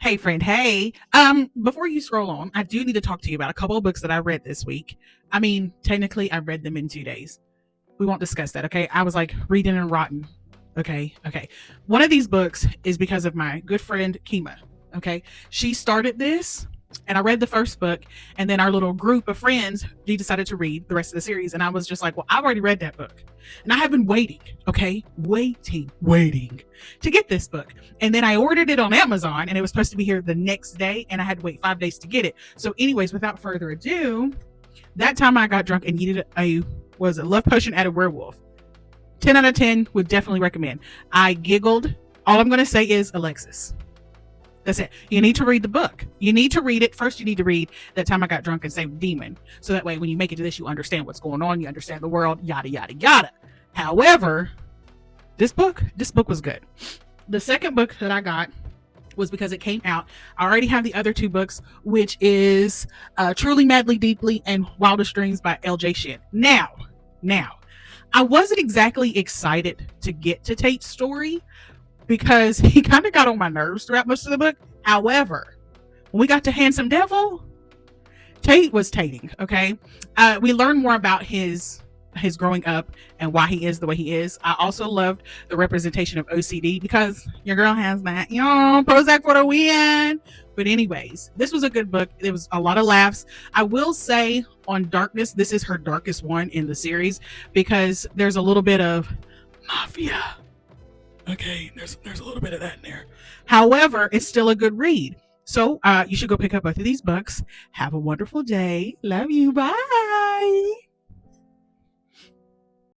Hey friend, hey. Before you scroll on, I do need to talk to you about a couple of books that I read this week. I mean, technically I read them in 2 days. We won't discuss that, okay? I was like reading and rotten. Okay. One of these books is because of my good friend Kima. Okay. She started this and I read the first book, and then our little group of friends, we decided to read the rest of the series. And I was just like, well, I've already read that book. And I have been waiting, okay? Waiting to get this book. And then I ordered it on Amazon and it was supposed to be here the next day, and I had to wait 5 days to get it. So, anyways, without further ado, that time I got drunk and needed a love potion at a werewolf. 10 out of 10 would definitely recommend. I giggled. All I'm going to say is Alexis. That's it. You need to read the book. You need to read it. First, you need to read That Time I Got Drunk and Saved a Demon. So that way, when you make it to this, you understand what's going on. You understand the world, yada, yada, yada. However, this book was good. The second book that I got was because it came out. I already have the other two books, which is Truly, Madly, Deeply, and Wildest Dreams by L.J. Shin. Now, I wasn't exactly excited to get to Tate's story because he kind of got on my nerves throughout most of the book. However, when we got to Handsome Devil, Tate was tating, okay? We learned more about his growing up and why he is the way he is. I also loved the representation of OCD because your girl has that, Prozac for the win. But anyways, this was a good book. There was a lot of laughs. I will say on Darkness, this is her darkest one in the series because there's a little bit of mafia. Okay, there's a little bit of that in there. However, it's still a good read. So you should go pick up both of these books. Have a wonderful day. Love you. Bye.